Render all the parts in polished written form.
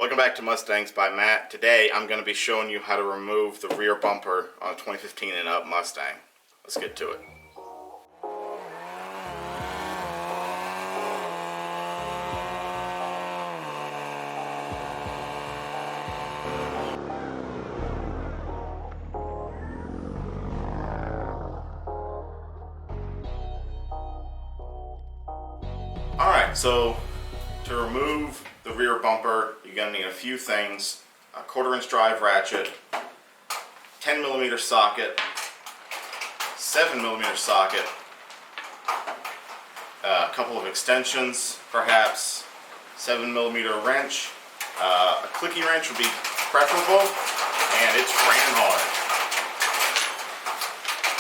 Welcome back to Mustangs by Matt. Today I'm going to be showing you how to remove the rear bumper on a 2015 and up Mustang. Let's get to it. Alright, so to remove the rear bumper, you're going to need a few things. A 1/4-inch drive ratchet, 10mm socket, 7mm socket, a couple of extensions, perhaps 7mm wrench. A clicky wrench would be preferable, and it's ran hard.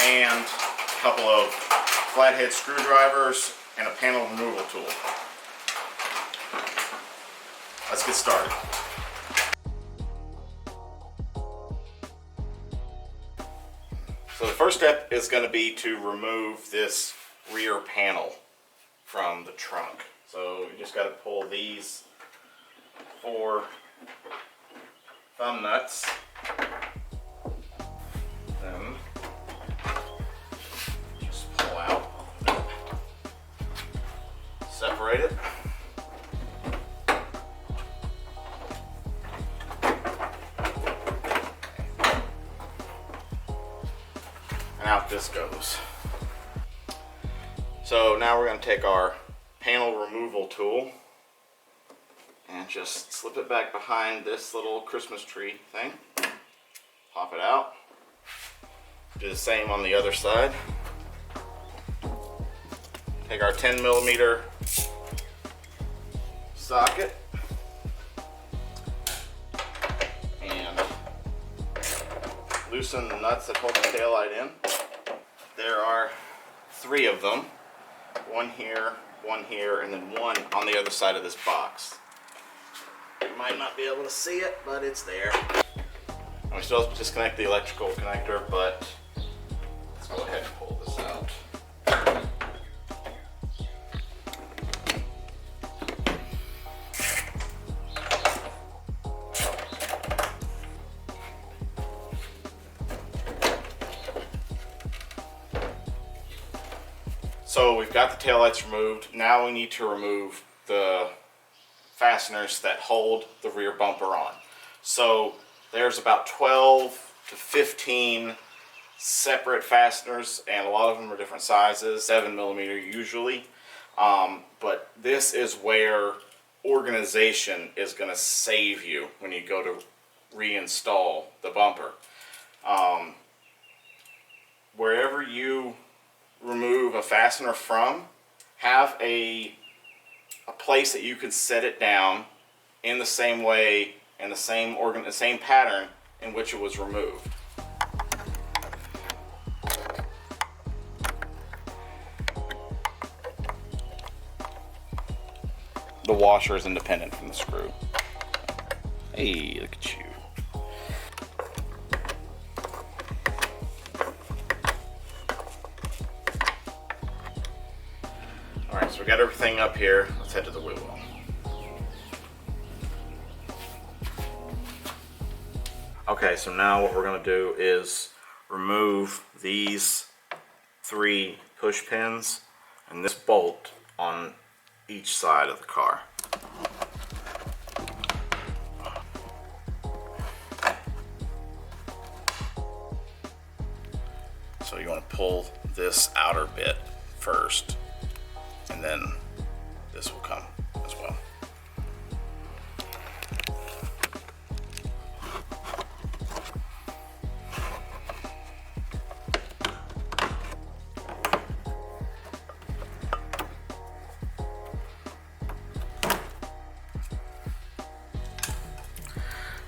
And a couple of flathead screwdrivers and a panel removal tool. Let's get started. So the first step is going to be to remove this rear panel from the trunk. So you just got to pull these 4 thumb nuts. Then just pull out. Separate it. And out this goes. So now we're going to take our panel removal tool and just slip it back behind this little Christmas tree thing. Pop it out. Do the same on the other side. Take our 10mm socket and loosen the nuts that hold the taillight in. There are 3 of them. One here, and then one on the other side of this box. You might not be able to see it, but it's there. And we still have to disconnect the electrical connector, but let's go ahead and pull this out. So we've got the taillights removed. Now we need to remove the fasteners that hold the rear bumper on. So there's about 12 to 15 separate fasteners, and a lot of them are different sizes, 7mm usually. But this is where organization is going to save you when you go to reinstall the bumper. Wherever you remove a fastener from, have a place that you can set it down in the same way and the same pattern in which it was removed. The washer is independent from the screw. Hey, look at you. Alright, so we got everything up here. Let's head to the wheel well. Okay, so now what we're going to do is remove these 3 push pins and this bolt on each side of the car. So you want to pull this outer bit first, and then this will come as well.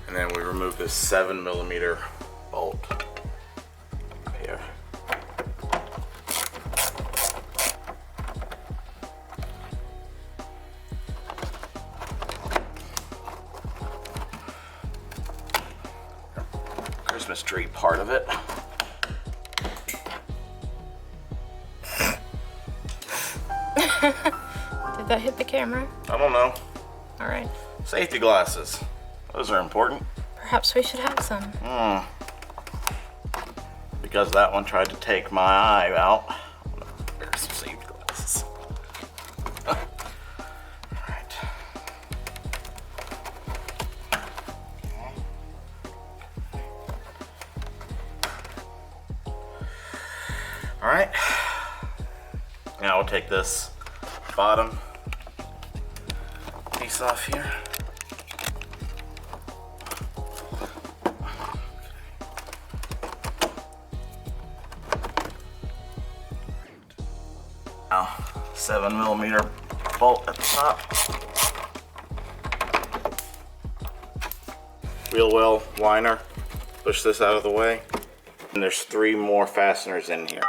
And then we remove this 7mm bolt here. Christmas tree part of it. Did that hit the camera? I don't know. All right. Safety glasses. Those are important. Perhaps we should have some. Because that one tried to take my eye out. There's some safety glasses. Alright. Alright. Now we'll take this bottom piece off here. Now, 7mm bolt at the top. Wheel well liner. Push this out of the way. And there's 3 more fasteners in here.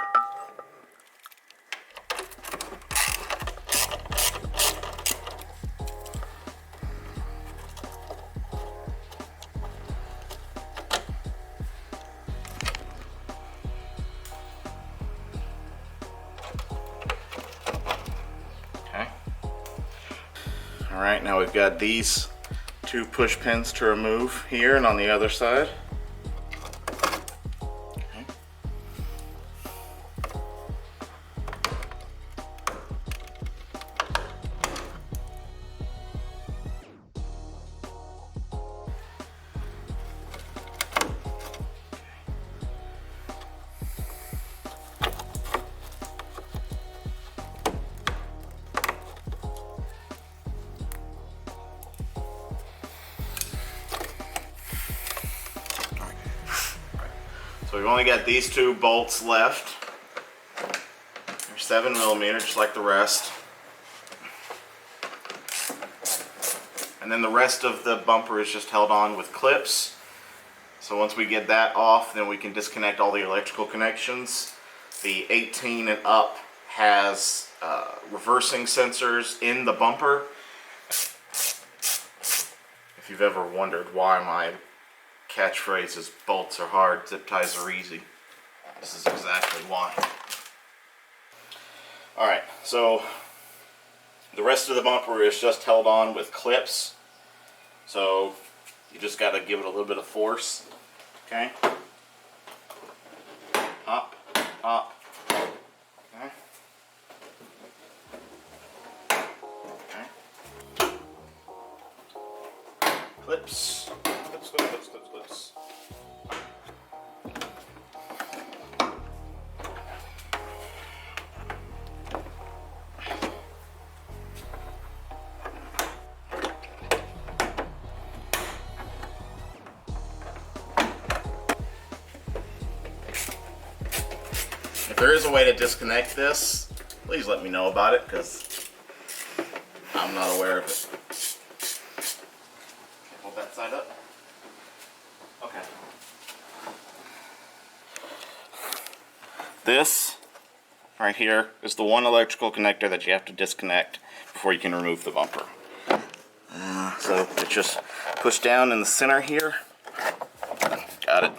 Alright, now we've got these 2 push pins to remove here and on the other side. Okay. So we've only got these 2 bolts left. They're 7mm, just like the rest. And then the rest of the bumper is just held on with clips. So once we get that off, then we can disconnect all the electrical connections. The 18 and up has reversing sensors in the bumper. If you've ever wondered why my catchphrase is bolts are hard, zip ties are easy, this is exactly why. Alright, so the rest of the bumper is just held on with clips. So you just got to give it a little bit of force. Okay? Up, up. Okay. Okay. Clips. Clips, clips, clips, clips, clips. If there is a way to disconnect this, please let me know about it, because I'm not aware of it. Hold that side up. Okay. This right here is the one electrical connector that you have to disconnect before you can remove the bumper. So it's just pushed down in the center here. Got it.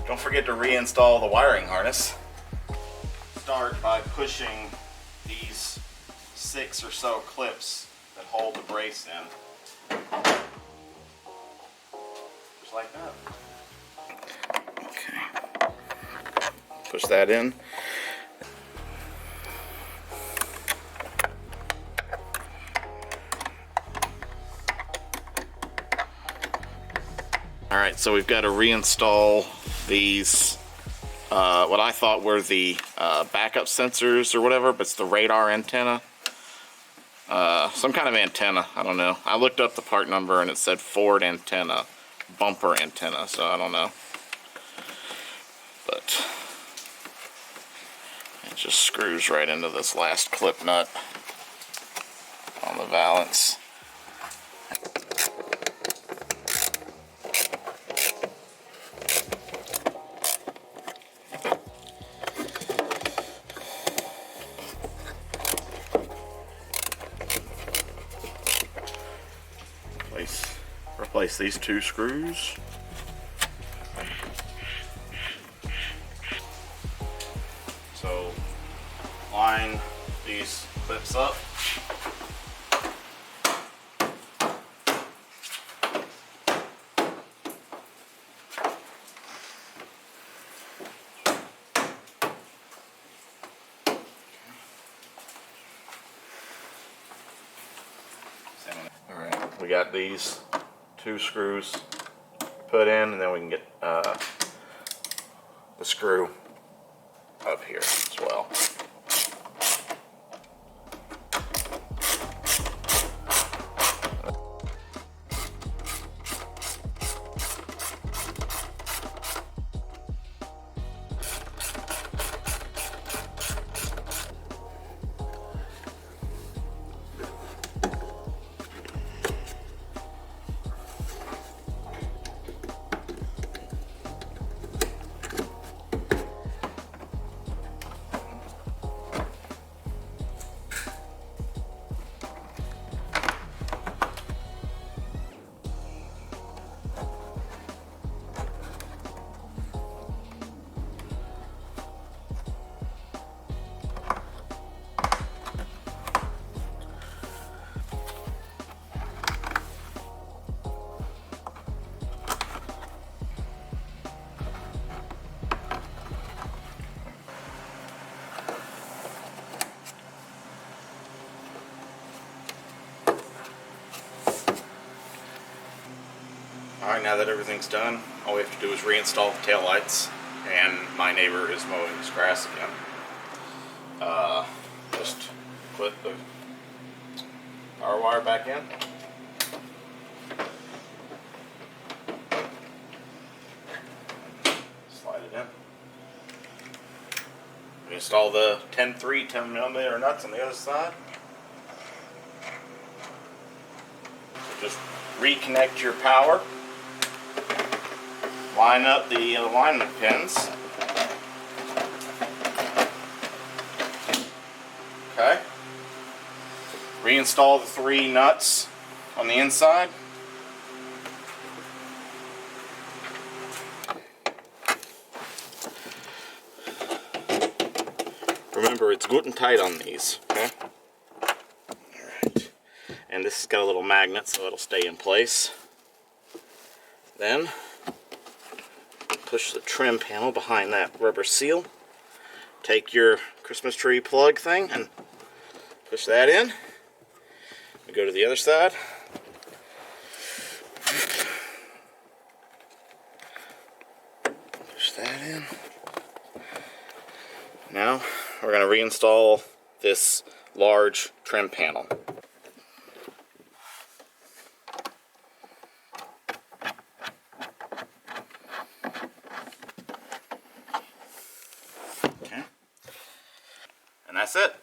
Don't forget to reinstall the wiring harness. Start by pushing these 6 or so clips that hold the brace in. Just like that. Okay. Push that in. Alright, so we've got to reinstall these, what I thought were the backup sensors or whatever, but it's the radar antenna. Some kind of antenna, I don't know. I looked up the part number and it said Ford antenna, bumper antenna, so I don't know. But it just screws right into this last clip nut on the valance. replace these 2 screws. So line these clips up. Alright, we got these 2 screws put in, and then we can get the screw up here as well. Alright, now that everything's done, all we have to do is reinstall the taillights, and my neighbor is mowing his grass again. Just put the power wire back in. Slide it in. Install the 10mm nuts on the other side. Just reconnect your power. Line up the alignment pins. Okay. Reinstall the 3 nuts on the inside. Remember, it's good and tight on these, okay? Alright. And this has got a little magnet so it'll stay in place. Then push the trim panel behind that rubber seal. Take your Christmas tree plug thing and push that in. We go to the other side. Push that in. Now we're going to reinstall this large trim panel. Okay. And that's it.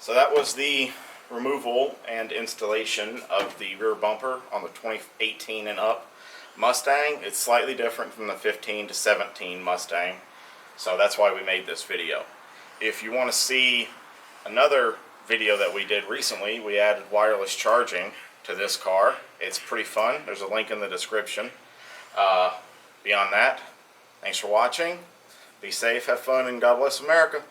So that was the removal and installation of the rear bumper on the 2018 and up Mustang. It's slightly different from the 15 to 17 Mustang, so that's why we made this video. If you want to see another video that we did recently, we added wireless charging to this car. It's pretty fun. There's a link in the description. Beyond that, thanks for watching. Be safe, have fun, and God bless America.